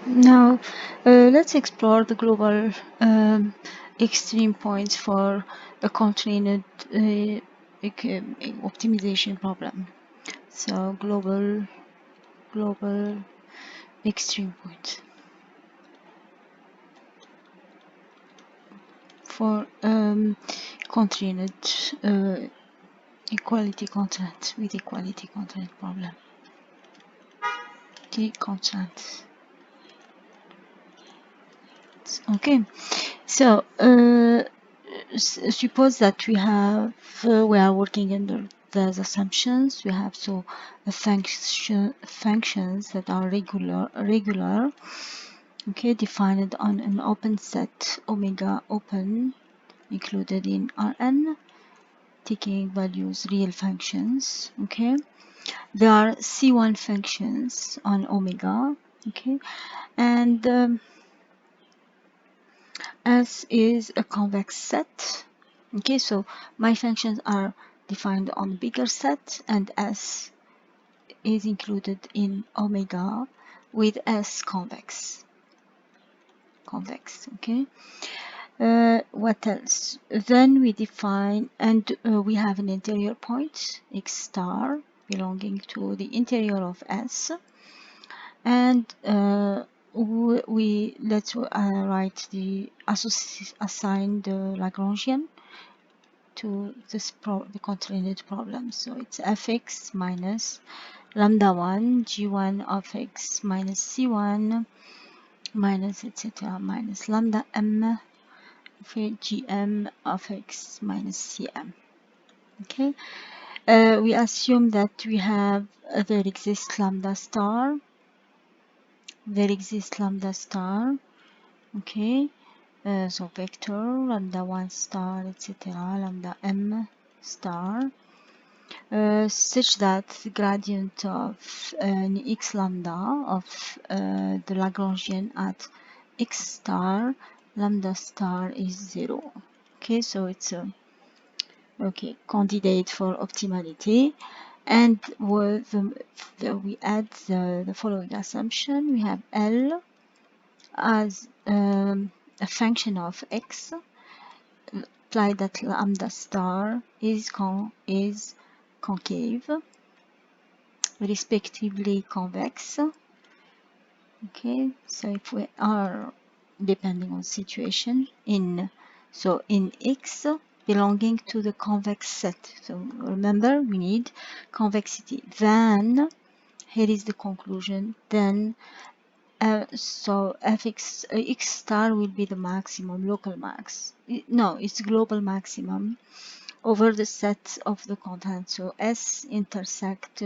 Now, let's explore the global extreme points for a constrained optimization problem. So, global extreme points for constrained equality constraint with equality constraint problem. The constraints. Okay, so suppose that we are working under those assumptions. We have a functions that are regular, okay, defined on an open set omega open included in Rn, taking values real functions. Okay, there are C1 functions on omega. Okay, and S is a convex set. Okay, so my functions are defined on bigger set, and S is included in omega with S convex. Okay. What else? Then we define, and we have an interior point, x star, belonging to the interior of S, and let's write the assign the Lagrangian to the constrained problem. So it's fx minus lambda 1 g1 of x minus c1 minus etc. minus lambda m gm of x minus cm. Okay, we assume that there exists lambda star. Okay, so vector lambda 1 star etc. lambda m star. Such that the gradient of an x lambda of the Lagrangian at x star lambda star is 0. Okay, so it's a candidate for optimality, and we add the following assumption. We have L as a function of x, imply that lambda star is concave, respectively convex. Okay, so if we are depending on situation in x belonging to the convex set, so remember we need convexity, then here is the conclusion, then so fx x star will be the maximum local max, it's global maximum over the set of the content. So S intersect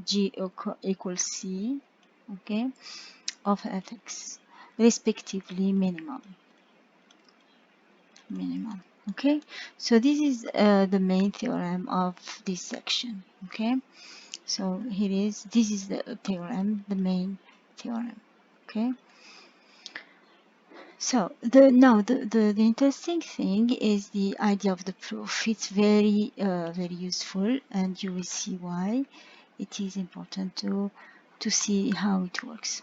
G equals C, okay, of fx, respectively minimum. Okay, so this is the main theorem of this section. Okay, so this is the theorem, the main theorem. Okay, so the interesting thing is the idea of the proof. It's very useful, and you will see why it is important to see how it works.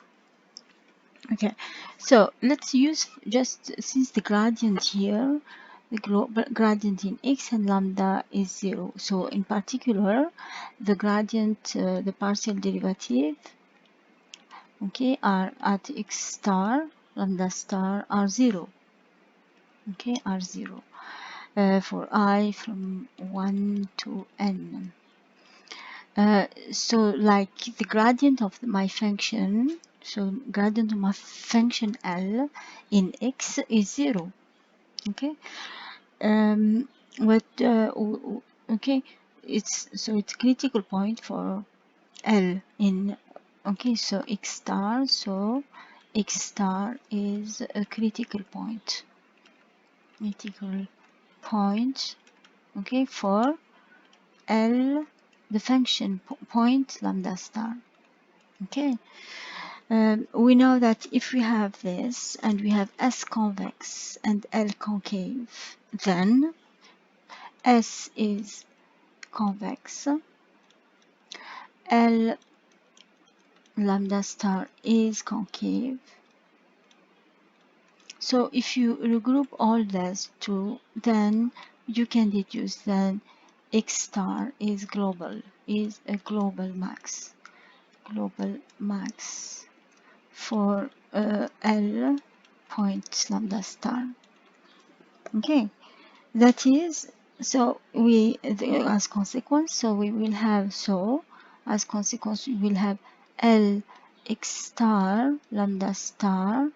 Okay, so let's use, just since the gradient here, the global gradient in x and lambda is 0, so in particular the gradient, the partial derivative, okay, are at x star lambda star are 0. Okay, are 0 for I from 1 to n. So like the gradient of my function, so gradient of my function L in x is 0. Okay, okay, it's critical point for L in, okay, so x star, so x star is a critical point, okay, for L, the function point lambda star. Okay, we know that if we have this and we have S convex and L concave, then S is convex, L lambda star is concave. So if you regroup all these two, then you can deduce that x star is a global max for L point lambda star. Okay, that is, so as consequence, so we will have, as consequence we will have L x star lambda star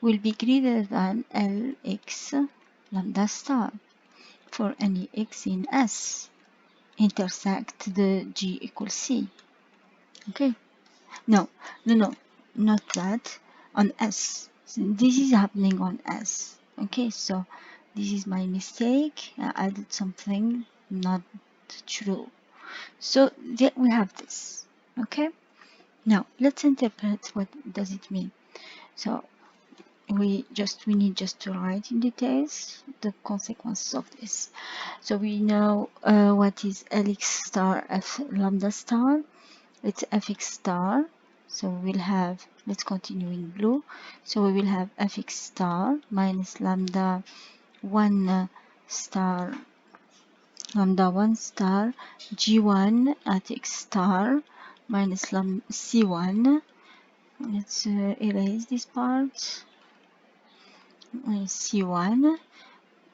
will be greater than Lx lambda star for any x in S intersect the G equals C. Okay, no, not that, on S. So this is happening on S. Okay, so this is my mistake. I added something not true. So there we have this. Okay, now let's interpret what does it mean. So we need just to write in details the consequences of this. So we know what is Lx star f lambda star. It's fx star. So we'll have, let's continue in blue. So we will have fx star minus lambda 1 star g1 at x star minus c1. Let's erase this part. C1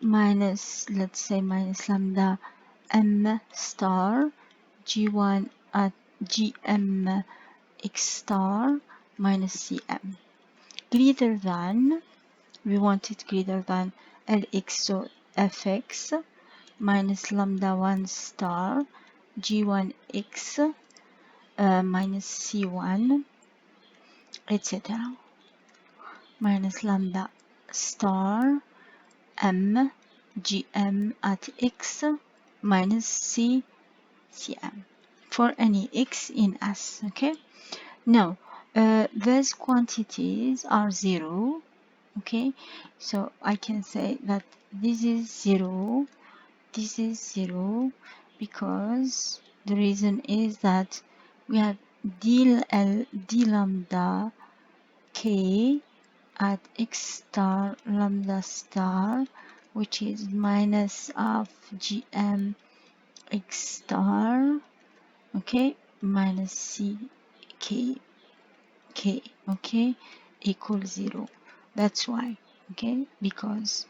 minus, let's say, minus lambda m star g1 at gm x star minus cm greater than, we want it greater than Lx, so fx minus lambda 1 star g1x minus c1, etc. minus lambda star m gm at x minus c cm for any x in S. Okay, now these quantities are 0. Okay, so I can say that this is 0, this is 0, because the reason is that we have d lambda k at x star lambda star, which is minus of gm x star, okay, minus c k, okay, equals 0. That's why, okay, because,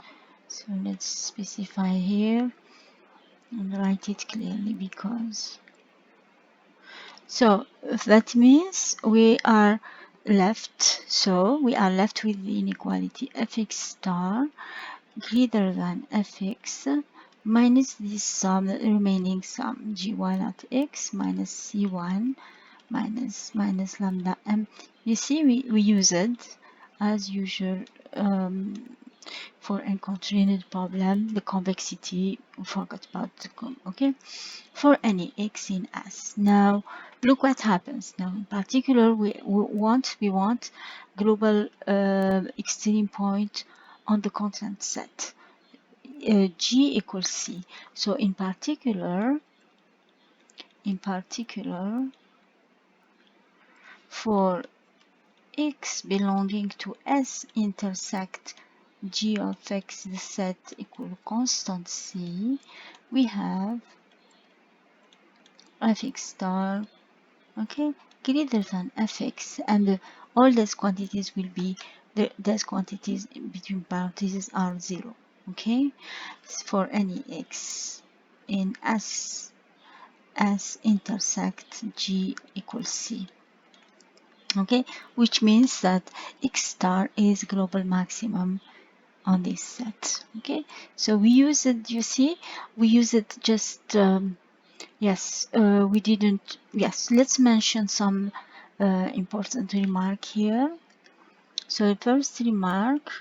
so let's specify here and write it clearly, because. So that means we are left, with the inequality fx star greater than fx minus this sum, the remaining sum, g1 at x minus c1 minus lambda m. You see, we use it as usual for encountering a problem, the convexity, we forgot about okay, for any x in S. Now look what happens. Now in particular we want global extreme point on the constant set G equals C. So in particular for x belonging to S intersect G of x, the set equal constant C, we have fx star, okay, greater than fx, and all these quantities will be, these quantities between parentheses are 0, okay, for any x in S intersect G equals C. Okay, which means that x star is global maximum on this set. Okay, so we use it, you see, we use it just yes, we didn't, yes, let's mention some important remark here. So first remark,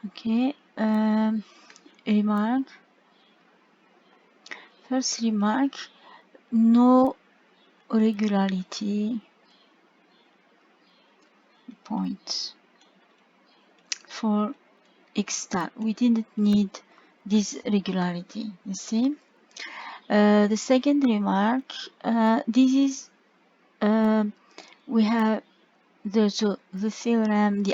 okay, first remark, no regularity points for x star. We didn't need this regularity, you see. The second remark, this is we have the theorem,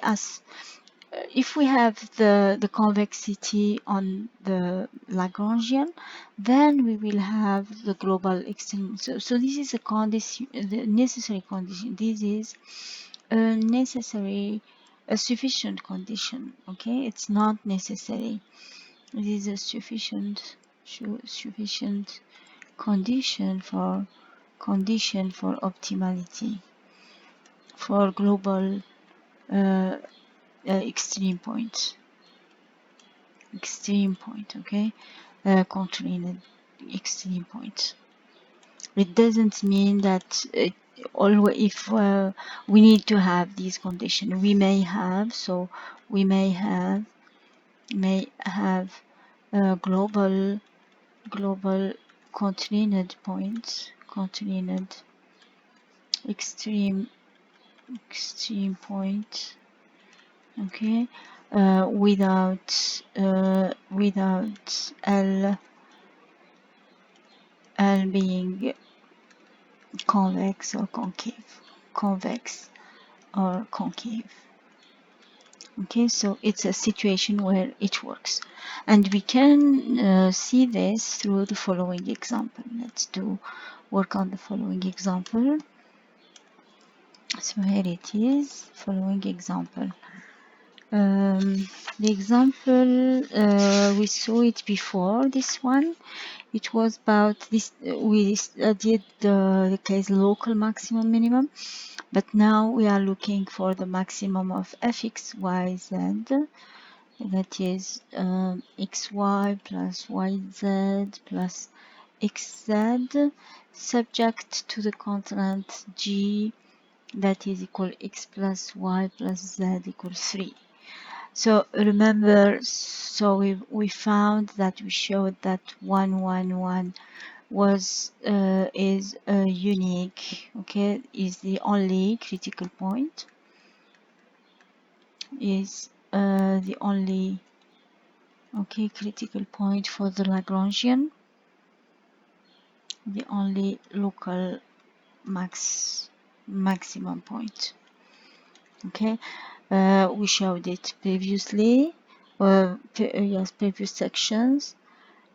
if we have the convexity on the Lagrangian, then we will have the global extreme. So this is a condition, the necessary condition. This is a sufficient condition. Okay, it's not necessary. It is a sufficient condition for optimality for global extreme point. Okay, constrained extreme point. It doesn't mean that always if we need to have these conditions. We may have, global constrained points, extreme point. Okay, without L being convex or concave. Okay, so it's a situation where it works, and we can see this through the following example. Let's work on the following example. So here it is, following example. The example, we saw it before this one. It was about this, we did the case local maximum minimum, but now we are looking for the maximum of fx, y, z, that is xy plus yz plus xz, subject to the constant g, that is equal x plus y plus z equals 3. So remember, so we found that we showed that 1, 1, 1 is unique. Okay, is the only critical point. Is the only critical point for the Lagrangian. The only local maximum point. Okay, we showed it previously. Yes, previous sections.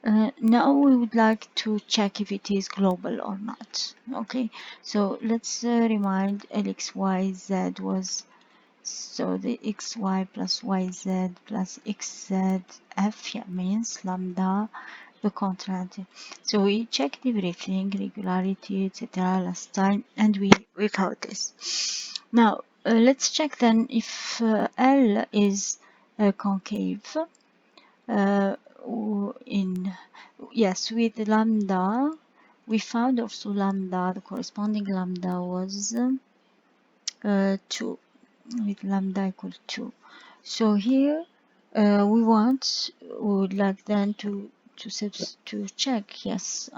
Now we would like to check if it is global or not. Okay, so let's remind LXYZ was, so the xy plus yz plus xzf, yeah, means lambda, the constant. So we checked everything, regularity, etc. last time, and we found this. Now let's check then if L is concave. Yes, with lambda, we found also lambda, the corresponding lambda was 2, with lambda equal 2. So here we would like then to check, yes,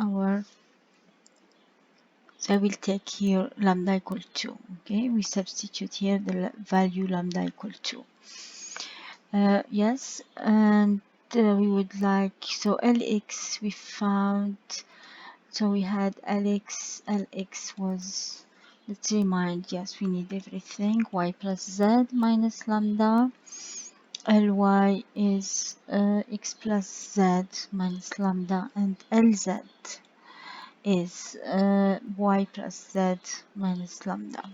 so I will take here lambda equal 2. Okay, we substitute here the value lambda equal 2. Yes, and we would like, so Lx we found, so we had Lx was, let's remind, yes, we need everything, y plus z minus lambda. Ly is x plus z minus lambda, and Lz is y plus z minus lambda.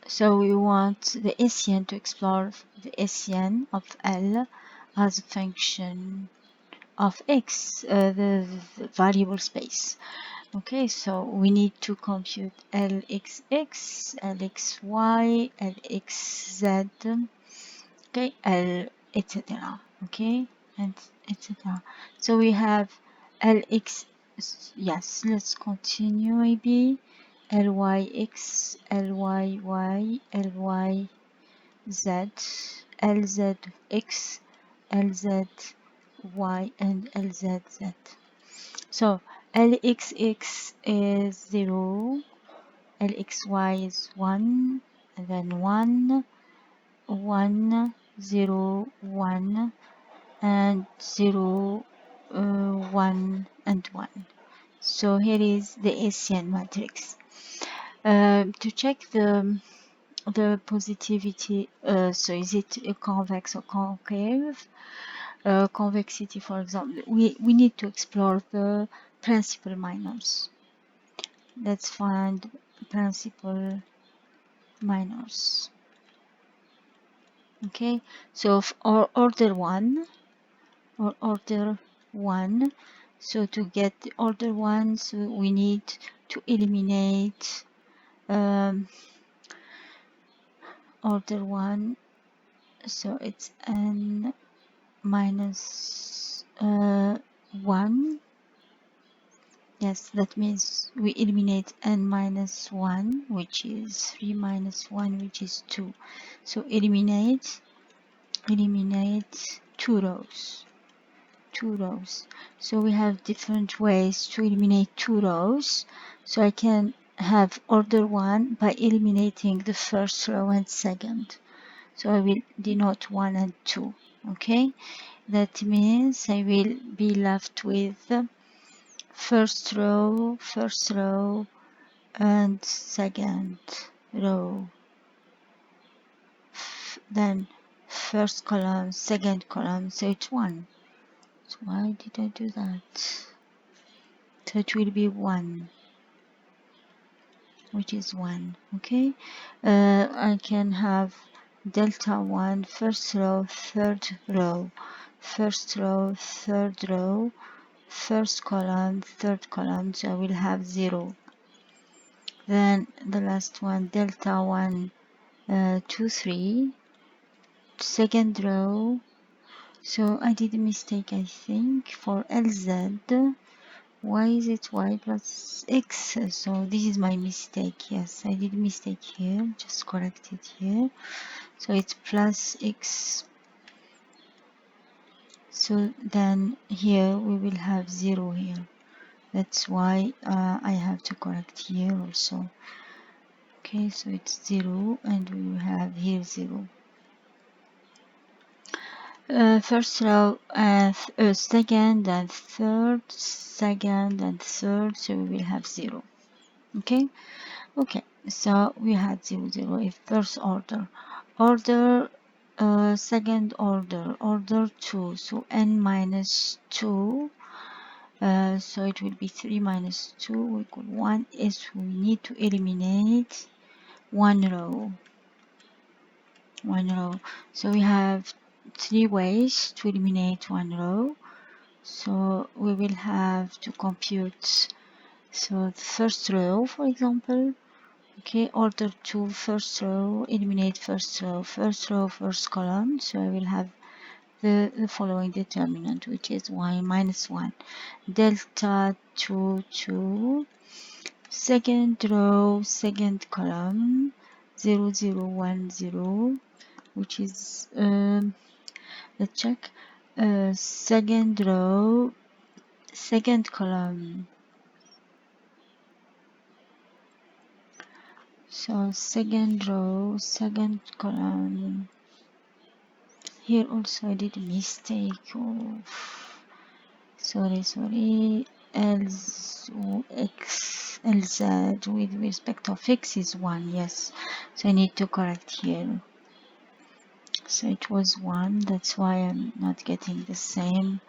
So we want the Hessian to explore the Hessian of L as a function of x, the variable space. Okay, so we need to compute Lxx, Lxy, Lxz, okay, L, etc. Okay, and etc. So we have Lx, yes, let's continue maybe. Lyx, Lyy, Lyz, Lzx, Lzy, and Lzz. So Lxx is 0, Lxy is 1, and then 1, 1, 0, 1, and 0, 1, and 1. So here is the Hessian matrix. To check the positivity, so is it a convex or concave? Convexity, for example, we need to explore the principal minors. Let's find principal minors. Okay, so order 1 or order 1. So to get the order 1, so we need to eliminate order 1. So it's n minus 1. Yes, that means we eliminate n minus 1, which is 3 minus 1, which is 2. So eliminate 2 rows. 2 rows. So we have different ways to eliminate 2 rows. So I can have order 1 by eliminating the first row and second. So I will denote 1 and 2. Okay, that means I will be left with first row, and second row, then first column, second column, so it's 1. So why did I do that? So it will be 1, which is 1. Okay, I can have delta 1, first row, third row, first row, third row, first column, third column, so I will have 0. Then the last one, delta 1, 2, 3, second row. So I did a mistake, I think, for LZ. Why is it y plus x? So this is my mistake. Yes, I did a mistake here. Just correct it here. So it's plus x. So then here we will have 0 here. That's why I have to correct here also. Okay, so it's 0 and we will have here 0. First row, second and third, second and third, so we will have 0. Okay, so we had 0, 0 if first order. Second order 2, so n minus 2, so it will be 3 minus 2 equal 1, is we need to eliminate one row. So we have 3 ways to eliminate one row. So we will have to compute, so the first row, for example. Okay, order 2, first row, eliminate first row, first column. So I will have the following determinant, which is y minus 1, delta 2, 2, second row, second column, 0, 0, 1, 0, which is let's check, second row, second column. So second row, second column. Here also I did a mistake of, sorry, LZ with respect of x is 1, yes. So I need to correct here. So it was 1, that's why I'm not getting the same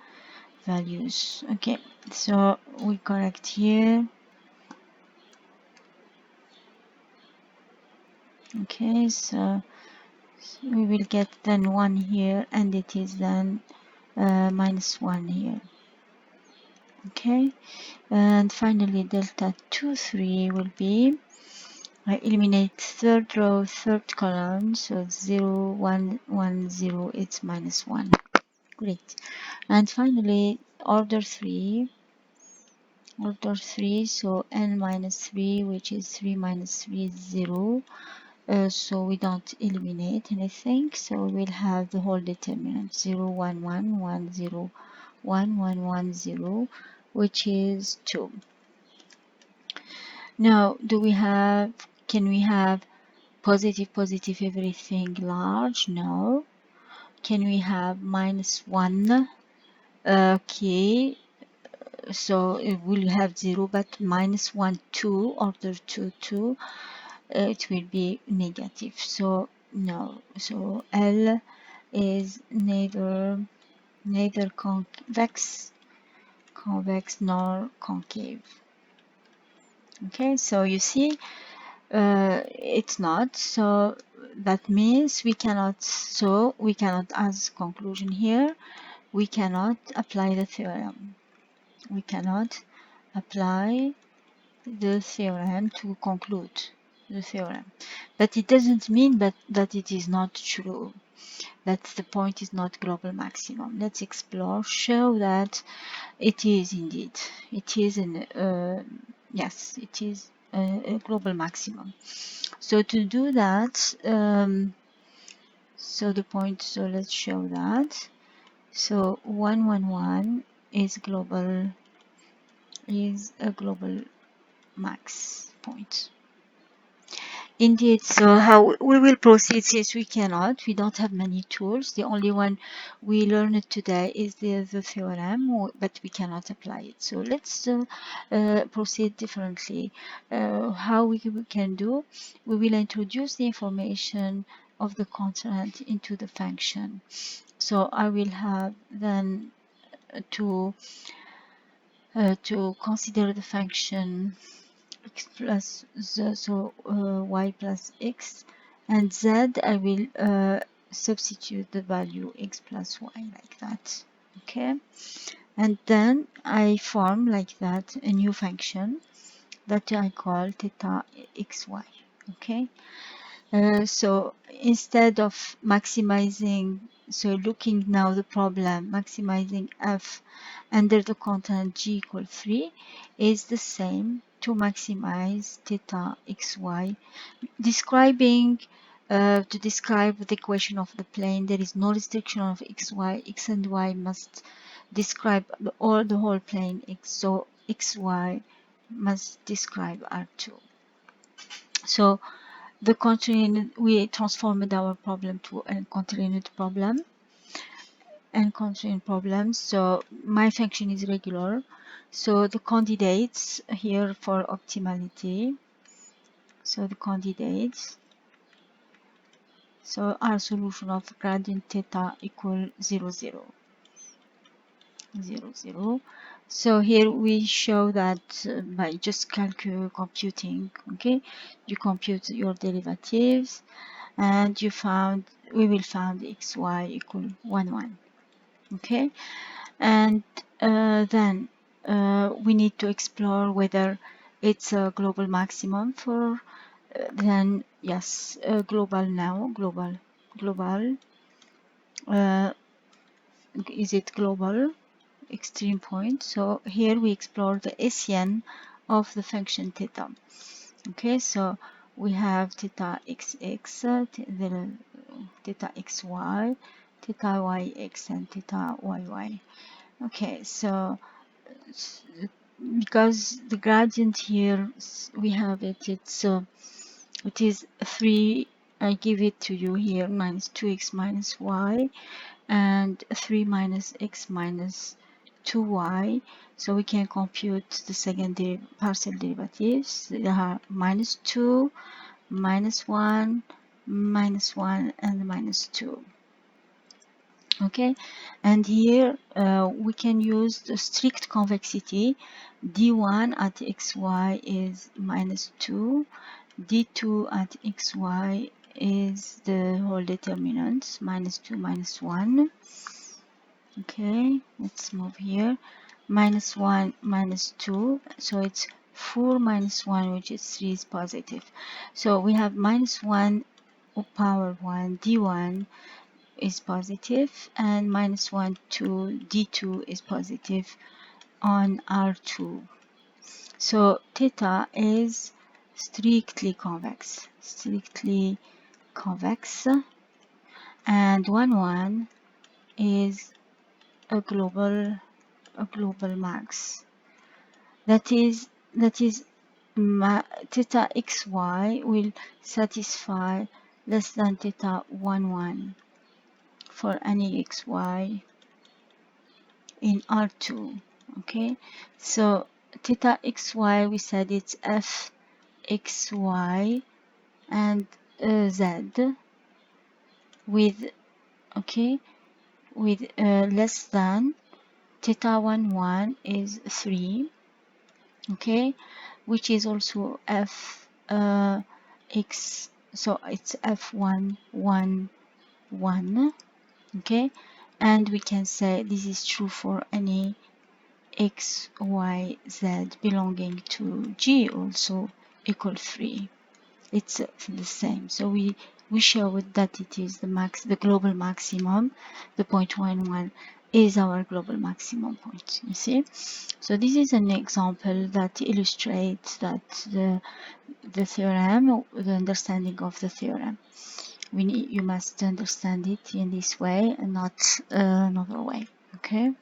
values. Okay, so we correct here. Okay, so we will get then 1 here, and it is then minus 1 here. Okay, and finally delta 2, 3 will be, I eliminate third row, third column, so 0, 1, 1, 0, it's minus 1. Great. And finally order 3, so n minus 3, which is 3 minus 3 is 0. So we don't eliminate anything, so we'll have the whole determinant 0, 1, 1, 1, 0, 1, 1, 1, 0, which is 2. Now, can we have positive, everything large? No. Can we have minus 1? Okay, so it will have 0, but minus 1 2 order 2 2, it will be negative. So no, so L is neither convex nor concave. Okay, so you see, it's not, so that means we cannot, as conclusion here, we cannot apply the theorem. We cannot apply the theorem to conclude the theorem. But it doesn't mean that it is not true, that the point is not global maximum. Let's explore, show that it is indeed. It is yes, it is a global maximum. So to do that, so the point, so let's show that. So 111 is a global max point. Indeed, so how we will proceed, since we don't have many tools. The only one we learned today is the theorem, but we cannot apply it. So let's proceed differently. How we can do, we will introduce the information of the constant into the function. So I will have then to consider the function x plus z, so y plus x, and z I will substitute the value x plus y like that. Okay, and then I form like that a new function that I call theta xy. Okay, so instead of maximizing, so looking now the problem, maximizing f under the content g equal 3 is the same to maximize theta xy. Describing, to describe the equation of the plane, there is no restriction of xy. X and y must describe the whole plane x, so xy must describe R2. So the continued, we transformed our problem to a continued problem and continued problem. So my function is regular. So the candidates here for optimality, so the candidates, so our solution of gradient theta equal 0 0 0 0. So here we show that by just computing, okay, you compute your derivatives, and we will find xy equal 1 1. Okay, and then we need to explore whether it's a global maximum for then yes, global is it global extreme point? So here we explore the SN of the function theta. Okay, so we have theta xx, the theta xy, theta yx, and theta yy. Okay, so because the gradient here we have it, it is 3. I give it to you here, minus 2x minus y, and 3 minus x minus 2y. So we can compute the second partial derivatives. They are minus 2, minus 1, minus 1, and minus 2. Okay, and here we can use the strict convexity. D1 at xy is minus 2, D2 at xy is the whole determinant, minus 2, minus 1. Okay, let's move here. Minus 1, minus 2, so it's 4 minus 1, which is 3, is positive. So we have minus 1 power 1, D1 is positive, and minus 1 to D2 is positive on R2. So theta is strictly convex, and 1 1 is a global max. That is theta xy will satisfy less than theta 1 1 for any xy in R2. Okay, so theta xy, we said it's f xy and z with, okay, with less than theta 1 is 3, okay, which is also f x, so it's f1 1 1, okay, and we can say this is true for any x y z belonging to G also equal 3. It's the same. So we showed that it is the global maximum. The point 1 is our global maximum point, you see. So this is an example that illustrates that the theorem, the understanding of the theorem. You must understand it in this way and not another way, okay.